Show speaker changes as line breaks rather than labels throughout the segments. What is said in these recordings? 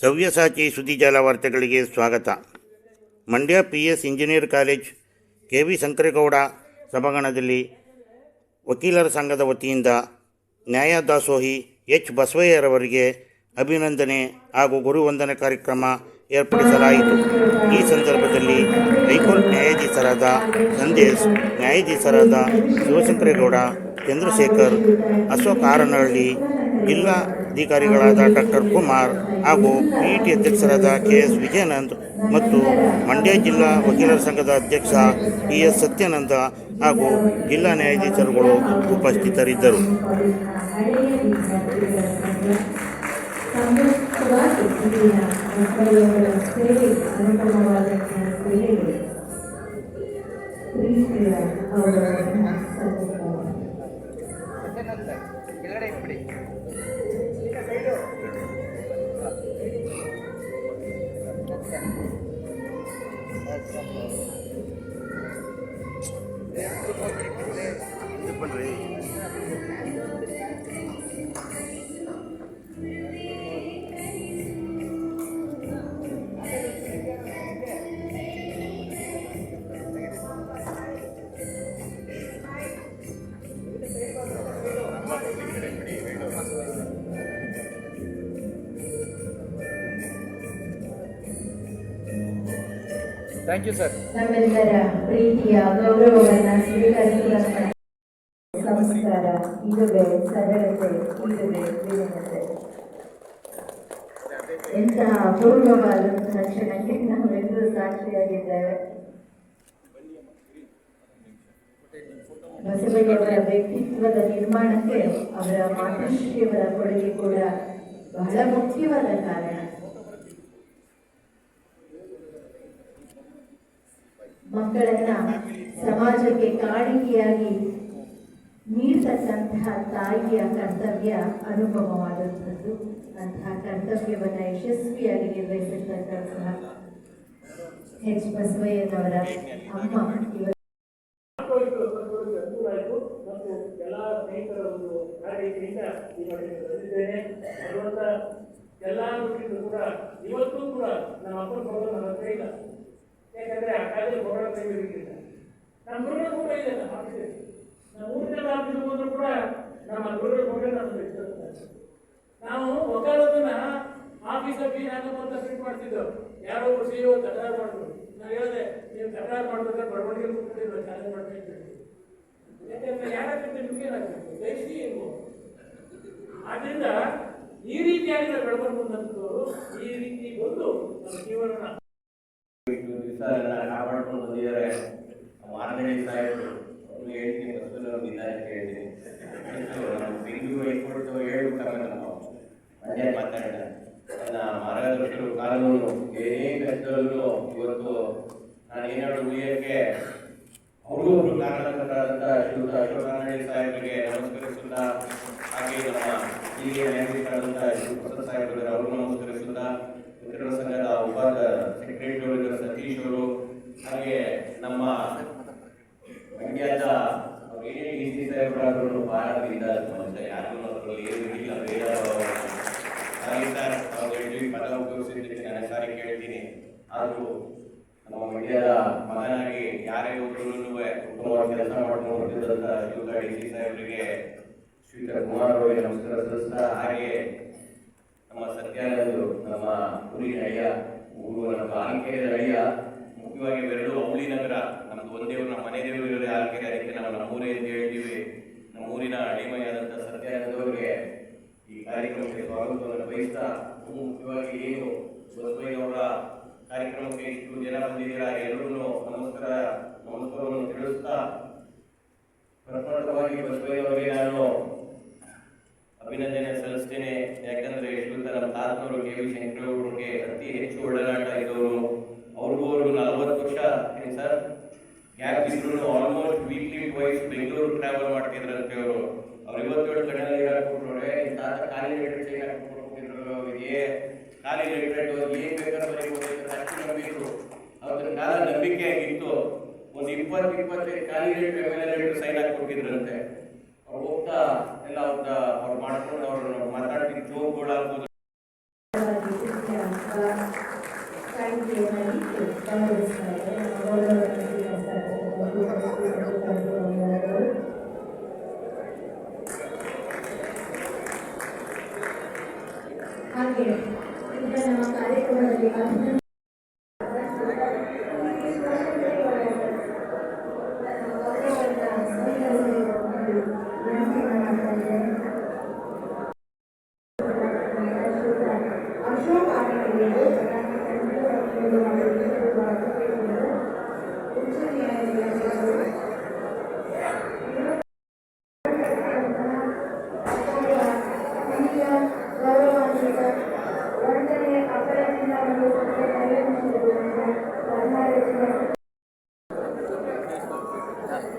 ಸವ್ಯಸಾಚಿ ಸುದ್ದಿಜಾಲ ವಾರ್ತೆಗಳಿಗೆ ಸ್ವಾಗತ. Mandya PS engineer college KV Shankaregowda ಸಭಾಂಗಣದಲ್ಲಿ ವಕೀಲರ ಸಂಘದ ವತಿಯಿಂದ ನ್ಯಾಯದಾಸೋಹಿ H ಬಸವಯ್ಯರವರಿಗೆ ಅಭಿನಂದನೆ ಹಾಗೂ ಗುರುವಂದನೆ ಕಾರ್ಯಕ್ರಮ ಏರ್ಪಡಿಸಲಾಯಿತು. ಈ ಸಂದರ್ಭದಲ್ಲಿ ಹೈಕೋರ್ಟ್ ನ್ಯಾಯಾಧೀಶರಾದ ಸಂದೇಶ್, ನ್ಯಾಯಾಧೀಶರಾದ ಶಿವಶಂಕರೇಗೌಡ, ಚಂದ್ರಶೇಖರ್, ಅಶೋಕ್ ಆರನಹಳ್ಳಿ, ಜಿಲ್ಲಾಧಿಕಾರಿಗಳಾದ ಡಾಕ್ಟರ್ ಕುಮಾರ್ ಹಾಗೂ PET ಅಧ್ಯಕ್ಷರಾದ KS ವಿಜಯಾನಂದ್ ಮತ್ತು ಮಂಡ್ಯ ಜಿಲ್ಲಾ ವಕೀಲರ ಸಂಘದ ಅಧ್ಯಕ್ಷ PS ಸತ್ಯಾನಂದ ಹಾಗೂ ಜಿಲ್ಲಾ ನ್ಯಾಯಾಧೀಶರುಗಳು ಉಪಸ್ಥಿತರಿದ್ದರು.
Thank you sir.
ನಮ್ಮೆಲ್ಲರ ಪ್ರೀತಿಯ ಗೌರವವನ್ನು ಸ್ವೀಕರಿಸುವ ಸಂಸ್ಕಾರ, ಇದುವೇ ಸರಳತೆ, ಇದುವೇ ವಿನಮ್ರತೆ. ಎಂತಹ ಅಪೂರ್ವವಾದಂತಹ ಕ್ಷಣಕ್ಕೆ ನಾವೆಲ್ಲರೂ ಸಾಕ್ಷಿಯಾಗಿದ್ದೇವೆ. ಬಸವಯ್ಯವರ ವ್ಯಕ್ತಿತ್ವದ ನಿರ್ಮಾಣಕ್ಕೆ ಅವರ ಮಾತೃಶ್ರೀಯವರ ಕೊಡುಗೆ ಕೂಡ ಬಹಳ ಮುಖ್ಯವಾದ ಕಾರಣ. ಮಕ್ಕಳನ್ನ ಸಮಾಜಕ್ಕೆ ಕಾಣಿಕೆಯಾಗಿ ನೀಡತಕ್ಕಂತಹ ತಾಯಿಯ ಕರ್ತವ್ಯ ಅನುಪಮವಾದಂಥದ್ದು. ಅಂತಹ ಕರ್ತವ್ಯವನ್ನು ಯಶಸ್ವಿಯಾಗಿ ನಿರ್ವಹಿಸಿರ್ತಕ್ಕಂತಹ H ಬಸವಯ್ಯನವರ ಅಮ್ಮ ಇವರು
ಮತ್ತು ಎಲ್ಲ ಸ್ನೇಹಿತರ ಒಂದು ಕಾರ್ಯಕ್ರಮದಿಂದ ಎಲ್ಲ ಕೂಡ ಇವತ್ತು ಕೂಡ ನಮ್ಮ ಅಪ್ಪನ ಫೋಟೋ ನನ್ನ ಹತ್ರ ಇಲ್ಲ. ಯಾಕಂದ್ರೆ ಆ ಕಾಲದಲ್ಲಿ ಫೋಟೋ ತೆಗೆದಿರಲಿಲ್ಲ. ನಮ್ಮ ಗುರುಗಳು ಕೂಡ ಇದೆ ನಮ್ಮ ಆಫೀಸಲ್ಲಿ. ನಾವು ಊರಿನ ಆಫೀಸ್ ಹೋದ್ರು ಕೂಡ ನಮ್ಮ ಗುರುಗಳ ಫೋಟೋ ನಮ್ಗೆ ಇರ್ತದೆ. ನಾವು ಒಕ್ಕಲತನ ಆಫೀಸ್ ಅಂತ ಫಿಟ್ ಮಾಡ್ತಿದ್ದೆವು. ಯಾರೋ ಒಬ್ಬರು CEO ತಕರಾರು ಮಾಡಿದ್ರು. ನಾನು ಹೇಳಿದೆ, ನೀವು ತಕರಾರು ಮಾಡ್ಬೇಕಾದ್ರೆ ಬಡವಣಿಗೆ ಕೂತ್ಕೊಂಡಿದ್ರು, ಚಾಲೆಂಜ್ ಮಾಡ್ಬೇಕು. ಯಾಕಂದ್ರೆ ಯಾರಾಗ್ತದೆ ನಿಮ್ಗೆ ಏನಾಗ್ತದೆ ದಯಸಿ ಇಲ್ವೋ. ಆದ್ರಿಂದ ಈ ರೀತಿಯಾಗಿ ನಾವು ಬೆಳ್ಕೊಂಡು ಬಂದಂಥವ್ರು ಈ ರೀತಿ ಬಂದು ನಮ್ಮ ಜೀವನ
ಕಾಪಾಡ್ಕೊಂಡು ಬಂದಿದ್ದಾರೆ. ಮಾರನೇ ಸಾಹೇಬರು ಅವ್ರಿಗೆ ಹೇಳ್ತೀನಿ, ಬಸವನವ್ರು ನಿಧಾನ ಹೇಳ್ತೀನಿ. ನಮ್ಮ ಬೆಂಗಳೂರು ಹೈಕೋರ್ಟ್ ಹೇಳ್ಬಿಟ್ಟಾಗ ನಾವು ಮಂಡ್ಯ ಮಾತಾಡೋಣ. ನನ್ನ ಮಾರ್ಗದರ್ಶಕರು ಕಾನೂನು ಏನೇ ಕಷ್ಟದಲ್ಲೂ ಇವತ್ತು ನಾನು ಏನಾದ್ರು ಉಳಿಯೋಕ್ಕೆ ಅವರು ಒಬ್ಬರು ಕಾರಣಕರ್ತರಾದಂಥ ಶ್ರೀಯುತ ಅಶೋಕ್ ಆರನಹಳ್ಳಿ ಸಾಹೇಬರಿಗೆ ನಮಸ್ಕರಿಸುತ್ತಾ, ಹಾಗೆ ನಮ್ಮ ಹಿರಿಯ ನ್ಯಾಯಾಧೀಶರಾದಂಥ ಶ್ರೀ ಸಾಹೇಬರಿಗೆ ಅವ್ರಿಗೂ ನಮಸ್ಕರಿಸುತ್ತಾ, ವಕೀಲರ ಸಂಘದ ಸೆಕ್ರೆಟರಿ ಸತೀಶ್ ಅವರು, ಹಾಗೆ ನಮ್ಮ ಮಂಡ್ಯದ ಏನೇ DC ಸಾಹೇಬರಾದ್ರು ಬಹಳ ಇದ್ದಾರೆ. ಯಾರು ಅದರಲ್ಲಿ ಏನು ಇಲ್ಲ, ಬೇಡ ಹಾಗೆ ಸರ್ ಅವ್ರು ಹೇಳಿ ಪದ ಉಪಯೋಗಿಸಿದ್ದಕ್ಕೆ ನಾನು ಸಾರಿ ಕೇಳ್ತೀನಿ. ಆದರೂ ನಮ್ಮ ಮಂಡ್ಯದ ಮಗನಾಗಿ ಯಾರೇ ಒಬ್ಬರು ಉತ್ತಮವಾಗಿ ಕೆಲಸ ಮಾಡ್ಕೊಂಡು ಹೊರಟಿದ್ದಂಥ ಶ್ರೀಯುತ DC ಸಾಹೇಬರಿಗೆ, ಶ್ರೀಯುತ ಕುಮಾರ್ ಅವರಿಗೆ ನಮಸ್ಕಾರ ಸಲ್ಲಿಸ್ತಾ, ಹಾಗೆ ನಮ್ಮ ಸತ್ಯಾನಂದರು ನಮ್ಮ ಊರಿನ ಅಳಿಯ, ಊರು ನಮ್ಮ ಆಲ್ಕೆರೆ ಅಳಿಯ, ಮುಖ್ಯವಾಗಿ ಎರಡು ಅವಳಿ ನಗರ ನಮ್ದು ಒಂದೇ ಊರು, ನಮ್ಮ ಮನೆ ದೇವರು ಆಲ್ಕೆರೆ, ಅದಕ್ಕೆ ನಾವು ನಮ್ಮೂರೇ ಅಂತ ಹೇಳ್ತೀವಿ. ನಮ್ಮ ಊರಿನ ಅಡಿಮೆಯಾದಂಥ ಸತ್ಯಾನಂದವರಿಗೆ ಈ ಕಾರ್ಯಕ್ರಮಕ್ಕೆ ಸ್ವಾಗತವನ್ನು ಬಯಸ್ತಾ, ಮುಖ್ಯವಾಗಿ ಏನು ಬಸವಯ್ಯವರ ಕಾರ್ಯಕ್ರಮಕ್ಕೆ ಇಷ್ಟು ಜನ ಬಂದಿದ್ದೀರಾ, ಎಲ್ಲರೂ ನಮಸ್ಕಾರವನ್ನು ತಿಳಿಸ್ತಾ, ಪ್ರಪ್ರಥಮವಾಗಿ ಬಸವಯ್ಯವರಿಗೆ ನಾನು ಅಭಿನಂದನೆ ಸಲ್ಲಿಸ್ತೇನೆ. ಯಾಕಂದ್ರೆ ಶ್ರೀಯುತ ನಮ್ಮ ತಾತನವರು KV ಶಂಕರೇಗೌಡರಿಗೆ ಅತಿ ಹೆಚ್ಚು ಒಡನಾಟ ಇದ್ದವರು. ಅವ್ರಿಗೂ 40 ವರ್ಷ ಸರ್ ಗ್ಯಾಪ್ ಇದ್ರು almost weekly twice Bengaluru travel ಮಾಡ್ತಿದ್ರಂತೆ ಅವರು. ಅವ್ರು 27 ಕಡೆಯಲ್ಲಿ ಹಾಕ್ಬಿಟ್ರೆ ತಾತ ಖಾಲಿ ಲೆಟರ್ ಹಾಕ್ಬಿಟ್ಟಿದ್ರು. ಅವರಿಗೆ ಖಾಲಿ ಲೆಟರ್ ಏನ್ ಬೇಕಾದ್ರೂ ಬರೀಬೇಕು. ಅವ್ರ ಕಾಲ ನಂಬಿಕೆ ಆಗಿತ್ತು. ಒಂದು 20-25 ಖಾಲಿ ಲೆಟರ್ ಸೈನ್ ಹಾಕ್ಬಿಟ್ಟಿದ್ರಂತೆ. ಅವ್ರು ಹೋಗ್ತಾ ಎಲ್ಲ ಅವ್ರು ಮಾಡ್ಕೊಂಡು ಅವ್ರು ಮಾತಾಡ್ತಿದ್ದು ಜೋಗುಗಳಾಗ್ಬೋದು.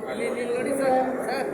ಅಲ್ಲಿ ನಿಲ್ಗಡಿ ಸರ್ ಸರ್